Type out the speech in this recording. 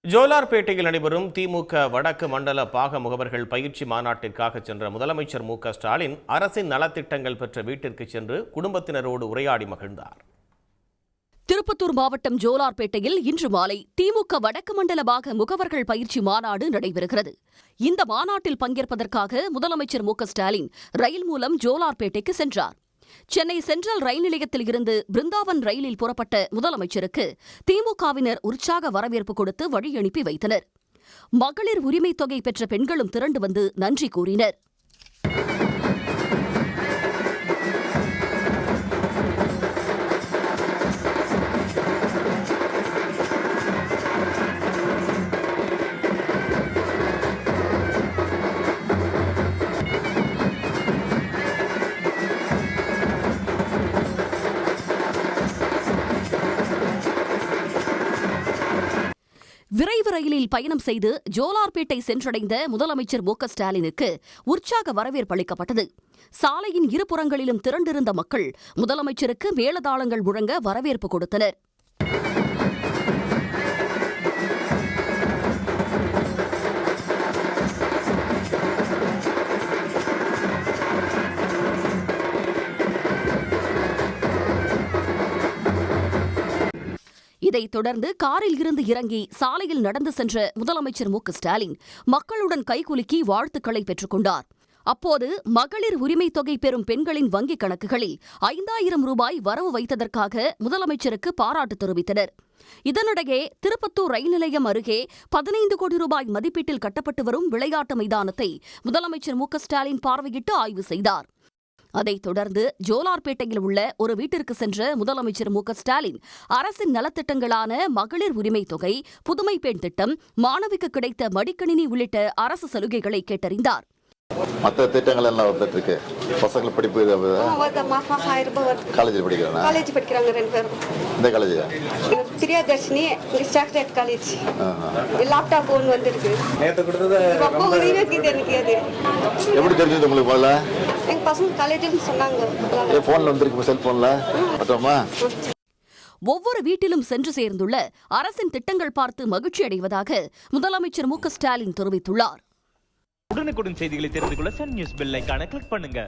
ஜோலார்பேட்டையில் நடைபெறும் திமுக வடக்கு மண்டல பாக முகவர்கள் பயிற்சி மாநாட்டிற்காக சென்ற முதலமைச்சர் மு.க.ஸ்டாலின் அரசின் நலத்திட்டங்கள் பெற்ற வீட்டிற்கு சென்று குடும்பத்தினரோடு உரையாடி மகிழ்ந்தார். திருப்பத்தூர் மாவட்டம் ஜோலார்பேட்டையில் இன்று மாலை திமுக வடக்கு மண்டல பாக முகவர்கள் பயிற்சி மாநாடு நடைபெறுகிறது. இந்த மாநாட்டில் பங்கேற்பதற்காக முதலமைச்சர் மு.க.ஸ்டாலின் ரயில் மூலம் ஜோலார்பேட்டைக்கு சென்றார். சென்னை சென்ட்ரல் ரயில் நிலையத்தில் இருந்து பிருந்தாவன் ரயிலில் புறப்பட்ட முதலமைச்சருக்கு திமுகவினர் உற்சாக வரவேற்பு கொடுத்து வழியனுப்பி வைத்தனர். மகளிர் உரிமைத் தொகை பெற்ற பெண்களும் திரண்டு வந்து நன்றி கூறினர். விரைவு ரயிலில் பயணம் செய்து ஜோலார்பேட்டை சென்றடைந்த முதலமைச்சர் மு.க.ஸ்டாலினுக்கு உற்சாக வரவேற்பு அளிக்கப்பட்டது. சாலையின் இருபுறங்களிலும் திரண்டிருந்த மக்கள் முதலமைச்சருக்கு மேளதாளங்கள் முழங்க வரவேற்பு கொடுத்தனர். இதைத் தொடர்ந்து காரில் இருந்து இறங்கி சாலையில் நடந்து சென்ற முதலமைச்சர் மு.க.ஸ்டாலின் மக்களுடன் கைகுலுக்கி வாழ்த்துக்களை பெற்றுக் கொண்டார். அப்போது மகளிர் உரிமைத் தொகை பெறும் பெண்களின் வங்கிக் கணக்குகளில் 5000 ரூபாய் வரவு வைத்ததற்காக முதலமைச்சருக்கு பாராட்டு தெரிவித்தனர். இதனிடையே திருப்பத்தூர் ரயில் நிலையம் அருகே 15 கோடி ரூபாய் மதிப்பீட்டில் கட்டப்பட்டு வரும் விளையாட்டு மைதானத்தை முதலமைச்சர் மு.க.ஸ்டாலின் பார்வையிட்டு ஆய்வு செய்தார். அதைத் தொடர்ந்து ஜோலார்பேட்டையில் உள்ள ஒரு வீட்டிற்கு சென்ற முதலமைச்சர் மு.க.ஸ்டாலின் அரசின் நலத்திட்டங்களான மகளிர் உரிமைத் தொகை, புதுமை பெண் திட்டம், மாணவிக்கு கிடைத்த மடிக்கணினி உள்ளிட்ட அரசு சலுகைகளை கேட்டறிந்தார். மற்ற திட்டங்கள் எல்லாம் வந்துட்டு இருக்கு. பசங்களை படிப்பு காலேஜில் படிக்கிறாங்க. காலேஜ் படிக்கிறாங்க 2 பேரும். இந்த காலேஜ் பிரியாதர்ஷினி ஸ்டாக்ரேட் காலேஜ். லேப்டாப் ஒன்று வந்திருக்கு. நேற்று கொடுத்தது ரொம்ப உதவியாக எனக்கு. அது எப்படி தெரிஞ்சது உங்களுக்கு? முதல்ல எங்கள் பசங்க காலேஜுன்னு சொன்னாங்க. ஃபோனில் வந்துருக்கு, செல்ஃபோனில் பார்த்தோமா? ஒவ்வொரு வீட்டிலும் சென்று சேர்ந்துள்ள அரசின் திட்டங்கள் பார்த்து மகிழ்ச்சி அடைவதாக முதலமைச்சர் மு.க.ஸ்டாலின் தெரிவித்துள்ளார். உடனுக்குடன் செய்திகளை தெரிந்து கொள்ள சன் நியூஸ் பெல் ஐகானை கிளிக் பண்ணுங்க.